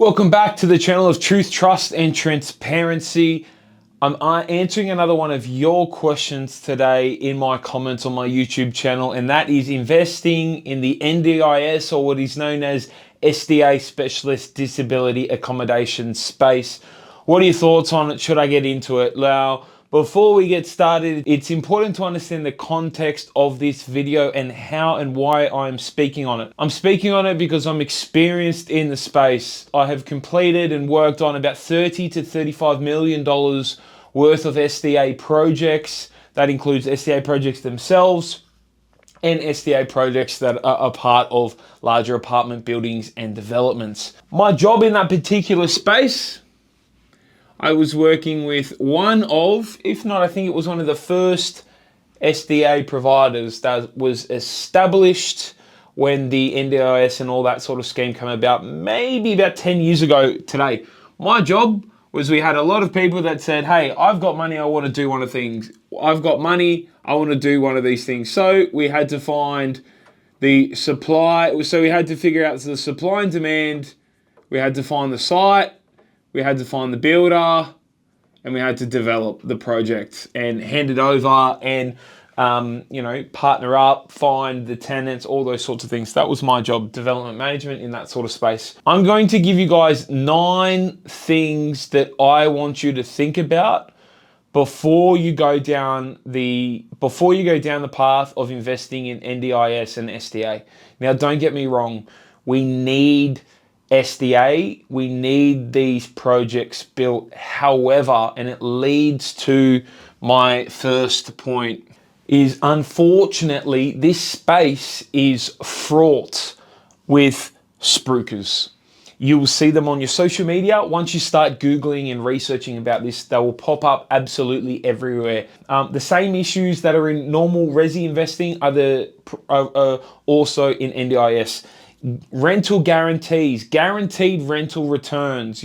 Welcome back to the channel of Truth, Trust, and Transparency. I'm answering another one of your questions today in my comments on my YouTube channel, and that is investing in the NDIS, or what is known as SDA, Specialist Disability Accommodation space. What are your thoughts on it? Should I get into it? Now, before we get started, it's important to understand the context of this video and how and why I'm speaking on it. I'm speaking on it because I'm experienced in the space. I have completed and worked on about $30 to $35 million worth of SDA projects. That includes SDA projects themselves and SDA projects that are a part of larger apartment buildings and developments. My job in that particular space, I was working with one of, if not, I think it was one of the first SDA providers that was established when the NDIS and all that sort of scheme came about, maybe about 10 years ago today. My job was, we had a lot of people that said, hey, I've got money, I want to do one of things. I've got money, I want to do one of these things. So we had to find the supply. So we had to figure out the supply and demand. We had to find the site. We had to find the builder, and we had to develop the project and hand it over and, partner up, find the tenants, all those sorts of things. That was my job, development management in that sort of space. I'm going to give you guys 9 things that I want you to think about before you go down the path of investing in NDIS and SDA. Now, don't get me wrong. We need SDA, we need these projects built. However, and it leads to my first point, is unfortunately this space is fraught with spruikers. You will see them on your social media. Once you start Googling and researching about this, they will pop up absolutely everywhere. The same issues that are in normal resi investing are also in NDIS. Rental guarantees, guaranteed rental returns,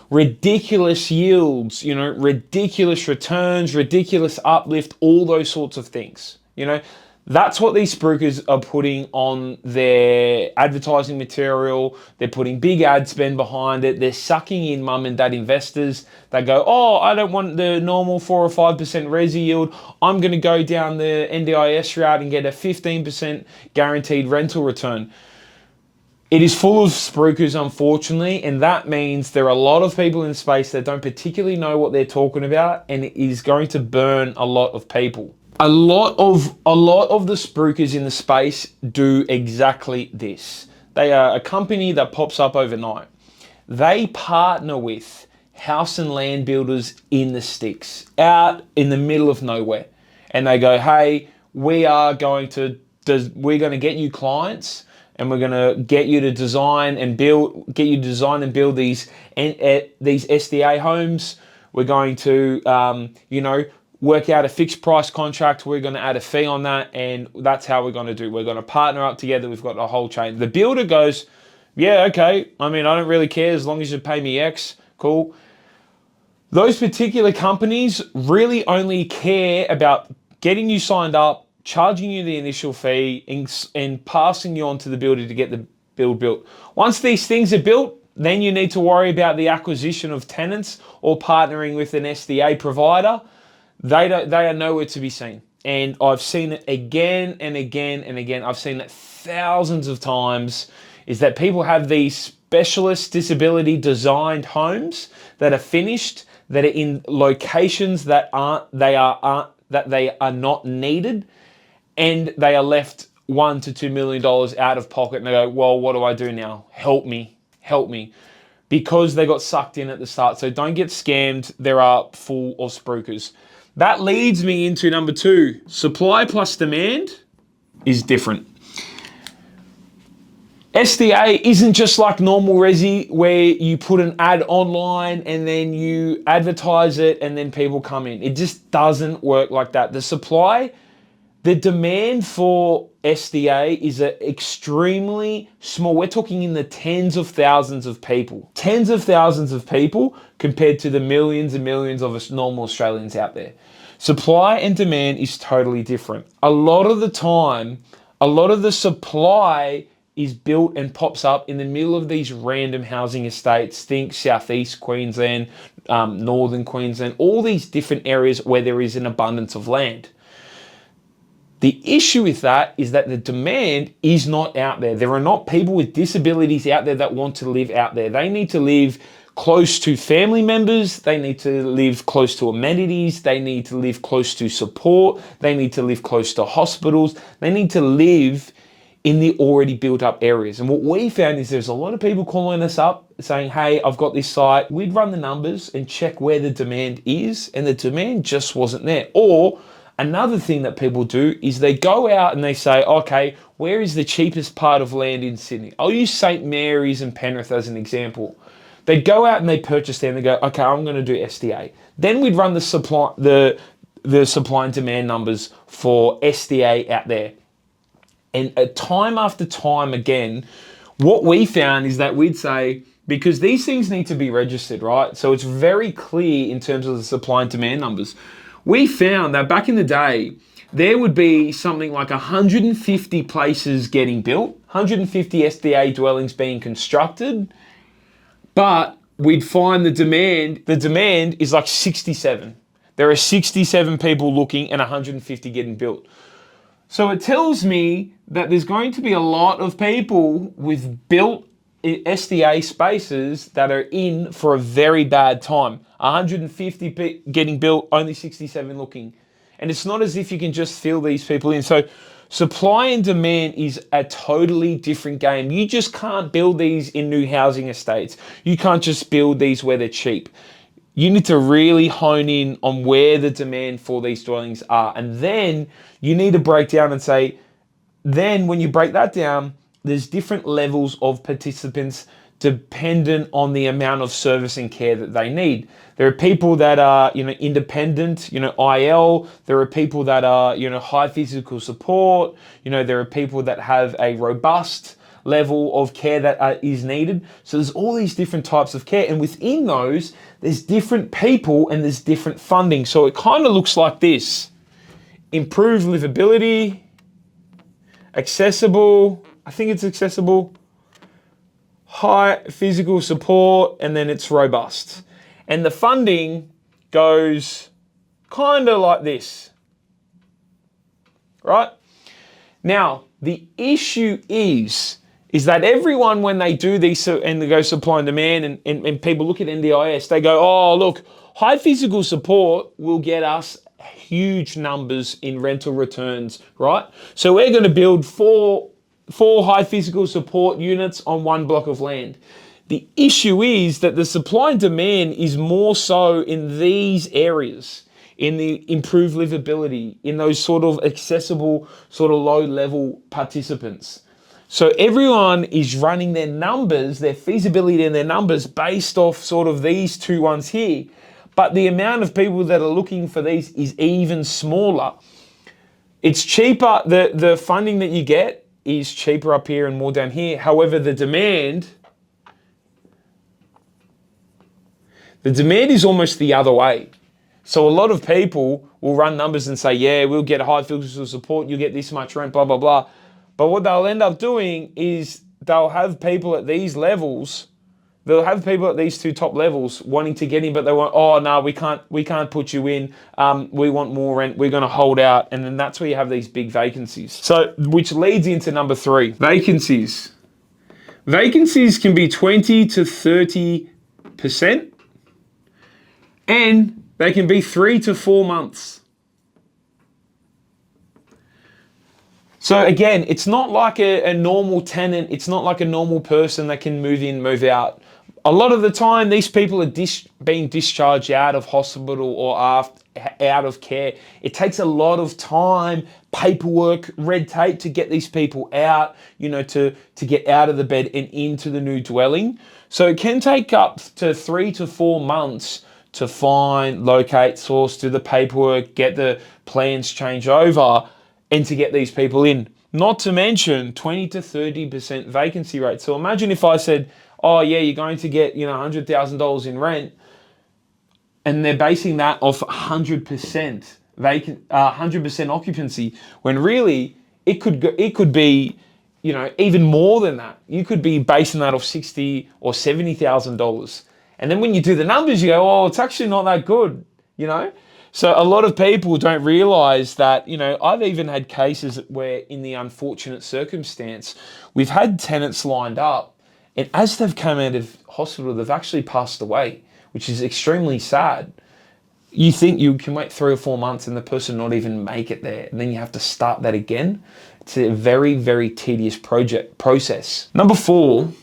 ridiculous yields, ridiculous returns, ridiculous uplift, all those sorts of things. That's what these spruikers are putting on their advertising material. They're putting big ad spend behind it. They're sucking in mum and dad investors that go, oh, I don't want the normal 4 or 5% resi yield. I'm going to go down the NDIS route and get a 15% guaranteed rental return. It is full of spruikers, unfortunately, and that means there are a lot of people in space that don't particularly know what they're talking about, and it is going to burn a lot of people. A lot of the spruikers in the space do exactly this. They are a company that pops up overnight. They partner with house and land builders in the sticks, out in the middle of nowhere, and they go, hey, we're going to get you clients, and we're going to get you to design and build these SDA homes. We're going to, work out a fixed price contract. We're going to add a fee on that, and that's how we're going to do. We're going to partner up together. We've got a whole chain. The builder goes, yeah, okay. I mean, I don't really care as long as you pay me X. Cool. Those particular companies really only care about getting you signed up, charging you the initial fee, and passing you on to the builder to get the build built. Once these things are built, then you need to worry about the acquisition of tenants or partnering with an SDA provider. They are nowhere to be seen. And I've seen it again and again and again. I've seen it thousands of times, is that people have these specialist disability designed homes that are finished, that are in locations that they are not needed, and they are left $1 to $2 million out of pocket, and they go, well, what do I do now? Help me. Because they got sucked in at the start. So don't get scammed. There are full of spruikers. That leads me into number 2. Supply plus demand is different. SDA isn't just like normal resi where you put an ad online and then you advertise it and then people come in. It just doesn't work like that. The demand for SDA is extremely small. We're talking in the tens of thousands of people. Tens of thousands of people compared to the millions and millions of us normal Australians out there. Supply and demand is totally different. A lot of the time, a lot of the supply is built and pops up in the middle of these random housing estates. Think Southeast Queensland, Northern Queensland, all these different areas where there is an abundance of land. The issue with that is that the demand is not out there. There are not people with disabilities out there that want to live out there. They need to live close to family members. They need to live close to amenities. They need to live close to support. They need to live close to hospitals. They need to live in the already built up areas. And what we found is there's a lot of people calling us up saying, hey, I've got this site. We'd run the numbers and check where the demand is, and the demand just wasn't there. Or another thing that people do is they go out and they say, okay, where is the cheapest part of land in Sydney? I'll use St. Mary's and Penrith as an example. They go out and they purchase there and they go, okay, I'm going to do SDA. Then we'd run the supply and demand numbers for SDA out there. And time after time again, what we found is that we'd say, because these things need to be registered, right? So it's very clear in terms of the supply and demand numbers. We found that back in the day, there would be something like 150 places getting built, 150 SDA dwellings being constructed, but we'd find the demand is like 67. There are 67 people looking and 150 getting built. So it tells me that there's going to be a lot of people with built SDA spaces that are in for a very bad time. 150 getting built, only 67 looking. And it's not as if you can just fill these people in. So supply and demand is a totally different game. You just can't build these in new housing estates. You can't just build these where they're cheap. You need to really hone in on where the demand for these dwellings are. And then you need to break down and say, then when you break that down, there's different levels of participants dependent on the amount of service and care that they need. There are people that are, independent, IL. There are people that are, high physical support. There are people that have a robust level of care that is needed. So there's all these different types of care. And within those, there's different people and there's different funding. So it kind of looks like this. Improved livability, accessible, I think it's accessible, high physical support, and then it's robust. And the funding goes kind of like this, right? Now, the issue is that everyone, when they do these and they go supply and demand and people look at NDIS, they go, oh, look, high physical support will get us huge numbers in rental returns, right? So we're going to build four high physical support units on one block of land. The issue is that the supply and demand is more so in these areas, in the improved livability, in those sort of accessible, sort of low level participants. So everyone is running their numbers, their feasibility and their numbers based off sort of these two ones here. But the amount of people that are looking for these is even smaller. It's cheaper, the funding that you get is cheaper up here and more down here. However, the demand is almost the other way. So a lot of people will run numbers and say, yeah, we'll get high physical support, you'll get this much rent, blah, blah, blah. But what they'll end up doing is they'll have people at these levels, they'll have people at these two top levels wanting to get in, but they want, oh no, we can't put you in. We want more rent. We're going to hold out. And then that's where you have these big vacancies. So, which leads into number 3, vacancies. Vacancies can be 20 to 30%, and they can be 3 to 4 months. So again, it's not like a normal tenant. It's not like a normal person that can move in, move out. A lot of the time, these people are being discharged out of hospital or out of care. It takes a lot of time, paperwork, red tape to get these people out, to get out of the bed and into the new dwelling. So it can take up to 3 to 4 months to find, locate, source, do the paperwork, get the plans changed over, and to get these people in. Not to mention 20 to 30% vacancy rate. So imagine if I said, oh yeah, you're going to get $100,000 in rent, and they're basing that off 100% vacant, 100% occupancy, when really it could be even more than that. You could be basing that off $60,000 or $70,000. And then when you do the numbers, you go, oh, it's actually not that good, So a lot of people don't realize that, I've even had cases where in the unfortunate circumstance, we've had tenants lined up, and as they've come out of hospital, they've actually passed away, which is extremely sad. You think you can wait 3 or 4 months and the person not even make it there, and then you have to start that again. It's a very, very tedious process. Number four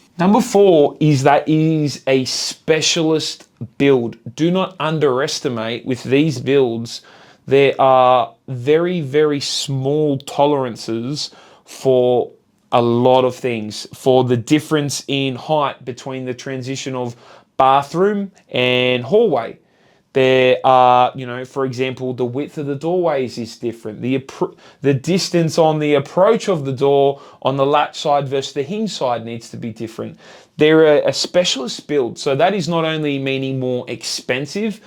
is that it is a specialist build. Do not underestimate with these builds. There are very, very small tolerances for a lot of things, for the difference in height between the transition of bathroom and hallway. There are, for example, the width of the doorways is different. The distance on the approach of the door on the latch side versus the hinge side needs to be different. They're a specialist build. So that is not only meaning more expensive,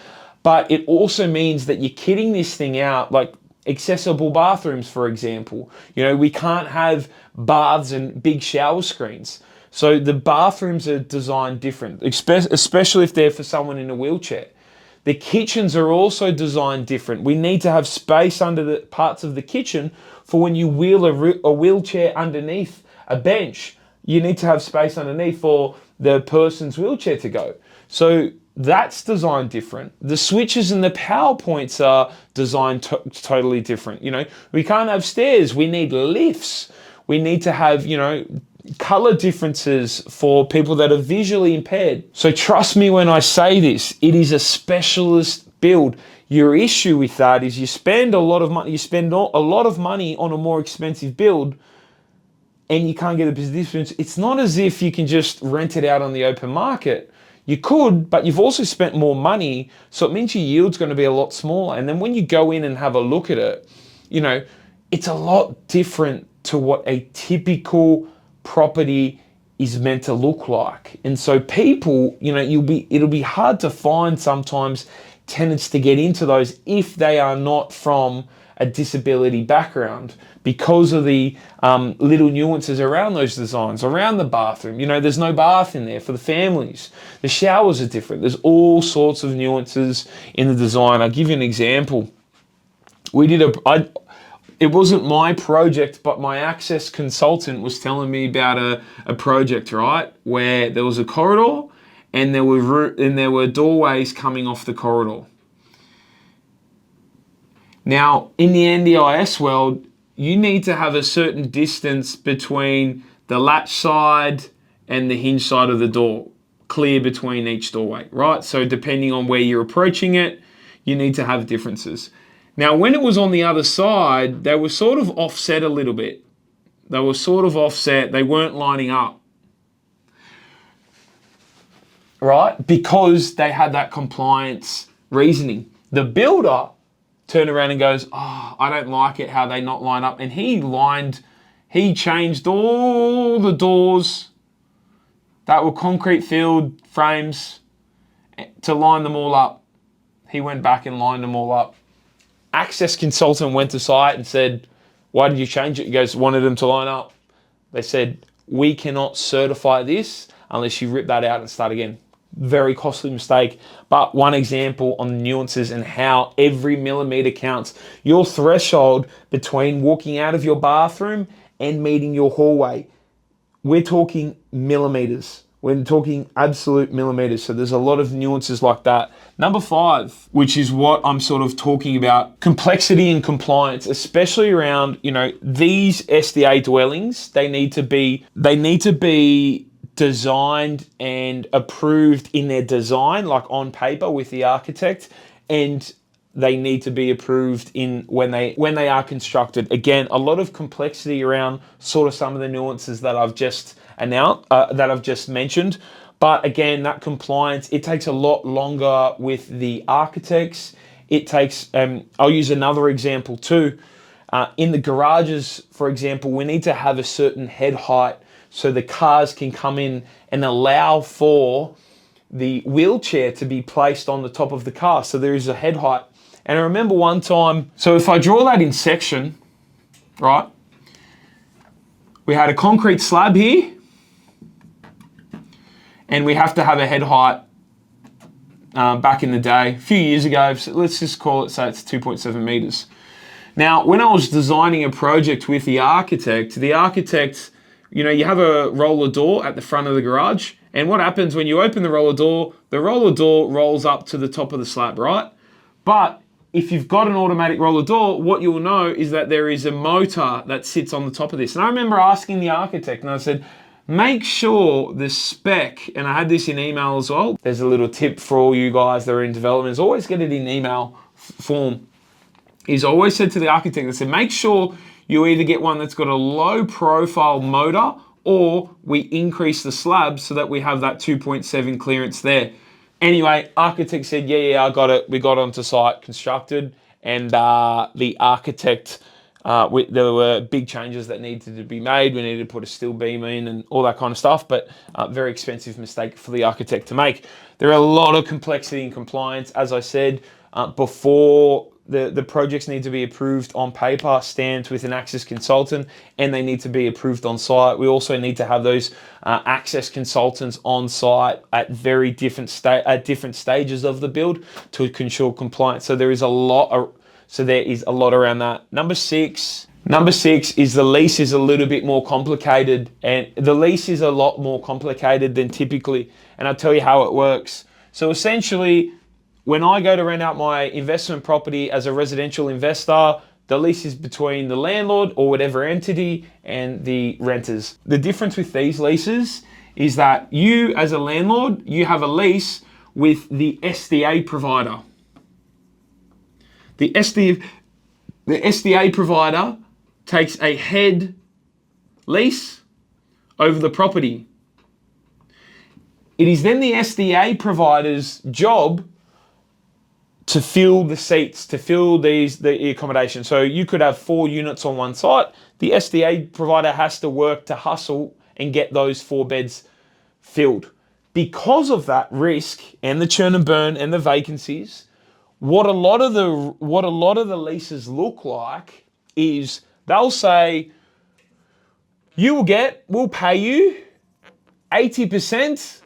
but it also means that you're kitting this thing out, like accessible bathrooms, for example. We can't have baths and big shower screens. So the bathrooms are designed different, especially if they're for someone in a wheelchair. The kitchens are also designed different. We need to have space under the parts of the kitchen for when you wheel a wheelchair underneath a bench. You need to have space underneath for the person's wheelchair to go. So that's designed different. The switches and the power points are designed totally different. We can't have stairs. We need lifts. We need to have, color differences for people that are visually impaired. So trust me when I say this, it is a specialist build. Your issue with that is you spend a lot of money on a more expensive build and you can't get a business. It's not as if you can just rent it out on the open market. You could, but you've also spent more money, so it means your yield's going to be a lot smaller. And then when you go in and have a look at it, it's a lot different to what a typical property is meant to look like. And so people, it'll be hard to find sometimes tenants to get into those if they are not from a disability background, because of the little nuances around those designs, around the bathroom. There's no bath in there for the families. The showers are different. There's all sorts of nuances in the design. I'll give you an example. It wasn't my project, but my access consultant was telling me about a project, right, where there was a corridor and there were doorways coming off the corridor. Now, in the NDIS world, you need to have a certain distance between the latch side and the hinge side of the door, clear between each doorway, right? So depending on where you're approaching it, you need to have differences. Now, when it was on the other side, they were sort of offset a little bit. They weren't lining up, right? Because they had that compliance reasoning. The builder turned around and goes, oh, I don't like it how they not line up. And he changed all the doors that were concrete filled frames to line them all up. He went back and lined them all up. Access consultant went to site and said, why did you change it? He goes, wanted them to line up. They said, we cannot certify this unless you rip that out and start again. Very costly mistake, but one example on the nuances and how every millimeter counts. Your threshold between walking out of your bathroom and meeting your hallway, we're talking millimeters. We're talking absolute millimeters. So there's a lot of nuances like that. Number 5, which is what I'm sort of talking about, complexity and compliance, especially around, these SDA dwellings. They need to be designed and approved in their design, like on paper with the architect, and they need to be approved in when they are constructed. Again, a lot of complexity around sort of some of the nuances that I've just mentioned. But again, that compliance, it takes a lot longer with the architects. It takes, I'll use another example too. In the garages, for example, we need to have a certain head height so the cars can come in and allow for the wheelchair to be placed on the top of the car. So there is a head height. And I remember one time, so if I draw that in section, right? We had a concrete slab here, and we have to have a head height back in the day, a few years ago. So let's just call it, say it's 2.7 meters. Now, when I was designing a project with the architect, you know, you have a roller door at the front of the garage, and what happens when you open the roller door rolls up to the top of the slab, right? But if you've got an automatic roller door, what you'll know is that there is a motor that sits on the top of this. And I remember asking the architect, and I said, make sure the spec, and I had this in email as well. There's a little tip for all you guys that are in development, is always get it in email form. Is I always said to the architect, I said, make sure you either get one that's got a low profile motor, or we increase the slab so that we have that 2.7 clearance there. Anyway, architect said, yeah, I got it. We got onto site, constructed, and the architect, there were big changes that needed to be made. We needed to put a steel beam in and all that kind of stuff, but very expensive mistake for the architect to make. There are a lot of complexity in compliance. As I said, before the projects need to be approved on paper, stamped with an access consultant, and they need to be approved on site. We also need to have those access consultants on site at very different stages of the build to ensure compliance. So there is a lot around that. Number six is the lease is a little bit more complicated, and the lease is a lot more complicated than typically. And I'll tell you how it works. So essentially, when I go to rent out my investment property as a residential investor, the lease is between the landlord or whatever entity and the renters. The difference with these leases is that you, as a landlord, you have a lease with the SDA provider. The SDA provider takes a head lease over the property. It is then the SDA provider's job to fill the seats, to fill the accommodation. So you could have 4 units on one site. The SDA provider has to work to hustle and get those 4 beds filled. Because of that risk and the churn and burn and the vacancies, what a lot of the leases look like is they'll say, we'll pay you 80%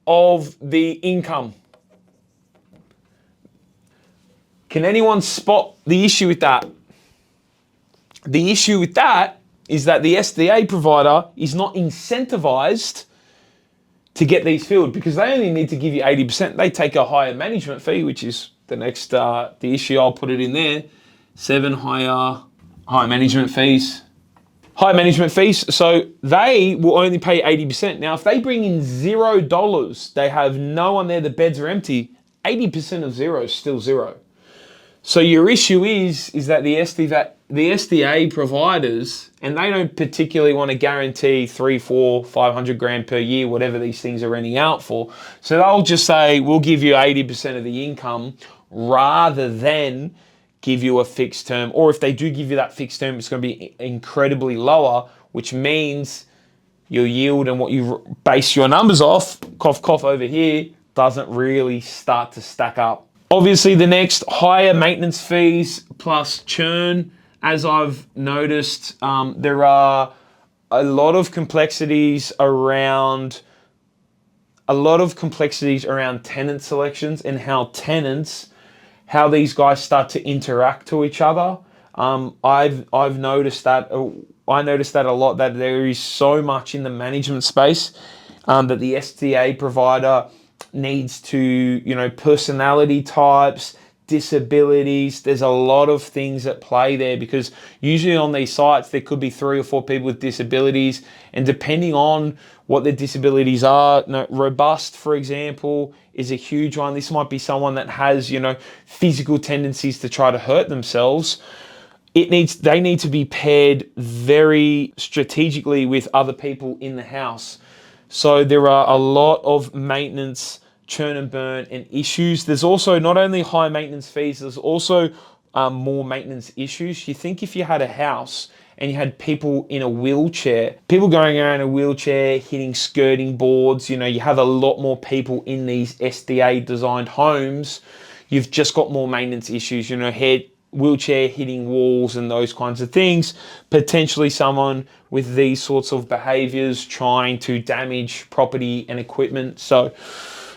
of the income. Can anyone spot the issue with that? The issue with that is that the SDA provider is not incentivized to get these filled because they only need to give you 80%. They take a higher management fee, which is the next, the issue, I'll put it in there. 7 higher management fees. High management fees, so they will only pay 80%. Now, if they bring in $0, they have no one there, the beds are empty, 80% of 0 is still 0. So your issue is that the SDA providers, and they don't particularly want to guarantee 3, 4, 500 grand per year, whatever these things are renting out for. So they'll just say, we'll give you 80% of the income rather than give you a fixed term. Or if they do give you that fixed term, it's going to be incredibly lower, which means your yield and what you base your numbers off, cough over here, doesn't really start to stack up. Obviously, the next, higher maintenance fees plus churn. As I've noticed, there are a lot of complexities around tenant selections and how these guys start to interact to each other. I've noticed that. I noticed that a lot, that there is so much in the management space that the SDA provider needs to, personality types, disabilities. There's a lot of things at play there because usually on these sites there could be 3 or 4 people with disabilities, and depending on what their disabilities are, robust, for example, is a huge one. This might be someone that has, physical tendencies to try to hurt themselves. They need to be paired very strategically with other people in the house. So there are a lot of maintenance, churn and burn, and issues. There's also not only high maintenance fees, there's also more maintenance issues. You think if you had a house and you had people in a wheelchair, people going around in a wheelchair, hitting skirting boards, you have a lot more people in these SDA designed homes, you've just got more maintenance issues, wheelchair hitting walls and those kinds of things. Potentially someone with these sorts of behaviors trying to damage property and equipment. So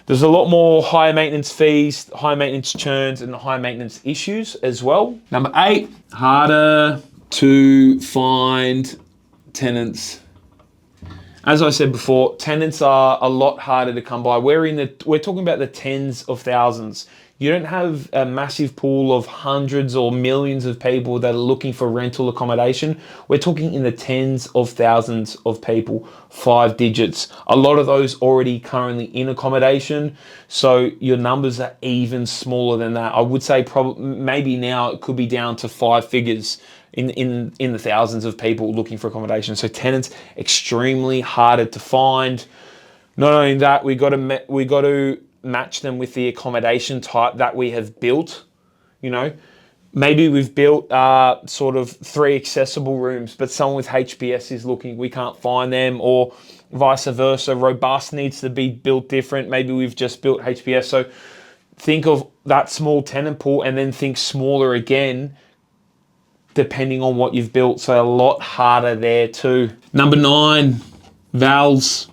there's a lot more higher maintenance fees, high maintenance churns, and high maintenance issues as well. Number 8, harder to find tenants. As I said before, tenants are a lot harder to come by. We're talking about the tens of thousands. You don't have a massive pool of hundreds or millions of people that are looking for rental accommodation. We're talking in the tens of thousands of people, 5 digits. A lot of those already currently in accommodation. So your numbers are even smaller than that. I would say probably maybe now it could be down to 5 figures in the thousands of people looking for accommodation. So tenants extremely harder to find. Not only that, we got to match them with the accommodation type that we have built. You know, maybe we've built sort of 3 accessible rooms, but someone with HPS is looking, we can't find them, or vice versa. Robust needs to be built different. Maybe we've just built HPS. So think of that small tenant pool and then think smaller again, depending on what you've built. So a lot harder there too. Number 9, vals.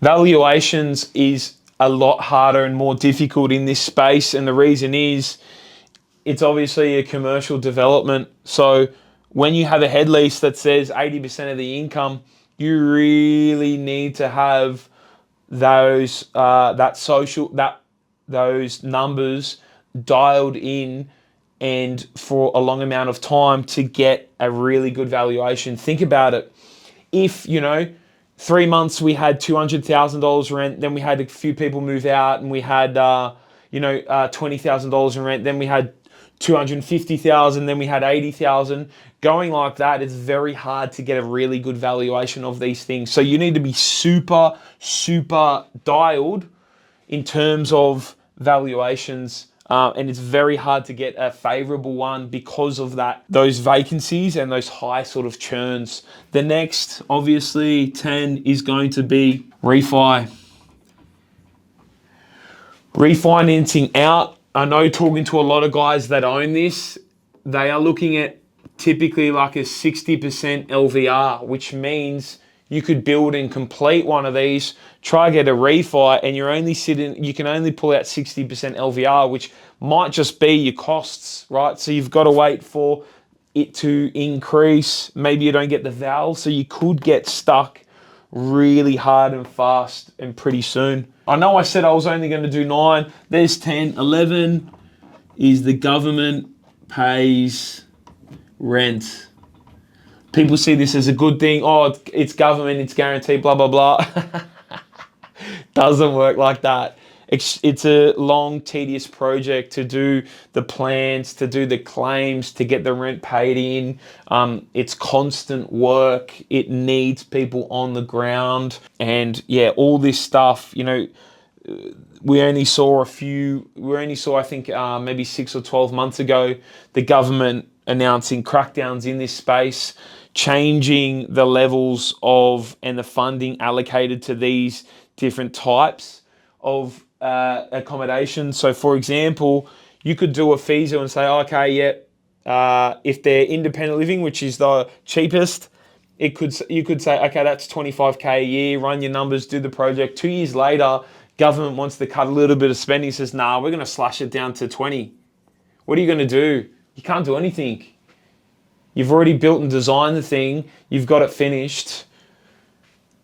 Valuations is a lot harder and more difficult in this space, and the reason is it's obviously a commercial development. So when you have a head lease that says 80% of the income, you really need to have those those numbers dialed in and for a long amount of time to get a really good valuation. Think about it. If, 3 months we had $200,000 rent, then we had a few people move out and we had, $20,000 in rent, then we had $250,000, then we had $80,000. Going like that, it's very hard to get a really good valuation of these things. So you need to be super, super dialed in terms of valuations. And it's very hard to get a favorable one because of those vacancies and those high sort of churns. The next, obviously, 10 is going to be refi. Refinancing out. I know talking to a lot of guys that own this, they are looking at typically like a 60% LVR, which means you could build and complete one of these, try get a refi, and you can only pull out 60% LVR, which might just be your costs, right? So you've got to wait for it to increase. Maybe you don't get the val, so you could get stuck really hard and fast and pretty soon. I know I said I was only going to do 9. There's 10. 11 is the government pays rent. People see this as a good thing. Oh, it's government, it's guaranteed, blah, blah, blah. Doesn't work like that. It's a long, tedious project to do the plans, to do the claims, to get the rent paid in. It's constant work. It needs people on the ground. And yeah, all this stuff, we only saw, I think, maybe 6 or 12 months ago, the government announcing crackdowns in this space, changing the levels of and the funding allocated to these different types of accommodation. So for example, you could do a FISO and say, okay, if they're independent living, which is the cheapest, you could say, okay, that's 25K a year, run your numbers, do the project. 2 years later, government wants to cut a little bit of spending, says, nah, we're going to slash it down to 20. What are you going to do? You can't do anything. You've already built and designed the thing. You've got it finished.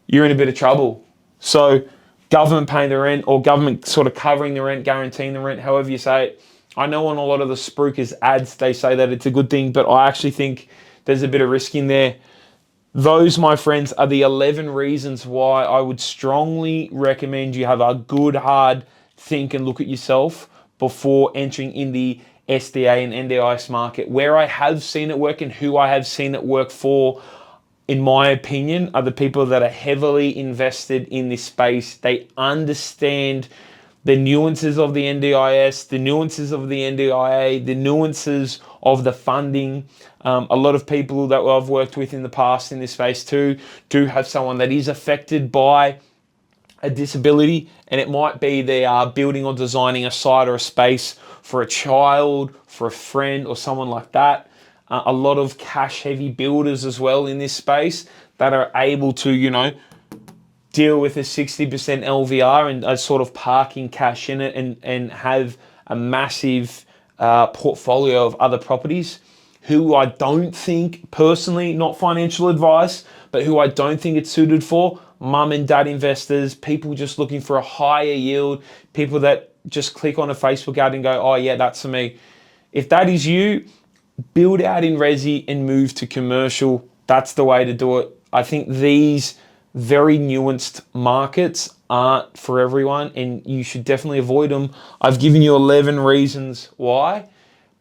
You're in a bit of trouble. So government paying the rent, or government sort of covering the rent, guaranteeing the rent, however you say it. I know on a lot of the spruikers ads, they say that it's a good thing, but I actually think there's a bit of risk in there. Those, my friends, are the 11 reasons why I would strongly recommend you have a good, hard think and look at yourself before entering in the SDA and NDIS market. Where I have seen it work and who I have seen it work for, in my opinion, are the people that are heavily invested in this space. They understand the nuances of the NDIS, the nuances of the NDIA, the nuances of the funding. A lot of people that I've worked with in the past in this space too do have someone that is affected by a disability, and it might be they are building or designing a site or a space for a child, for a friend, or someone like that. A lot of cash heavy builders as well in this space that are able to, you know, deal with a 60% LVR and a sort of parking cash in it, and have a massive portfolio of other properties, who I don't think personally, not financial advice, but who I don't think it's suited for mum and dad investors, people just looking for a higher yield, people that just click on a Facebook ad and go, oh yeah, that's for me. If that is you, build out in resi and move to commercial. That's the way to do it. I think these very nuanced markets aren't for everyone, and you should definitely avoid them. I've given you 11 reasons why,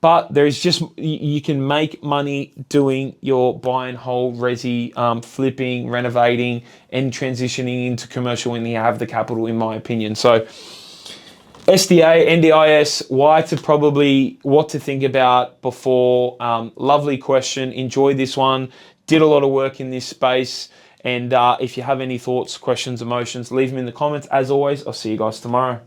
but there's just, you can make money doing your buy and hold resi, flipping, renovating, and transitioning into commercial when you have the capital, in my opinion. So SDA, NDIS, what to think about before. Lovely question. Enjoyed this one. Did a lot of work in this space. And if you have any thoughts, questions, emotions, leave them in the comments. As always, I'll see you guys tomorrow.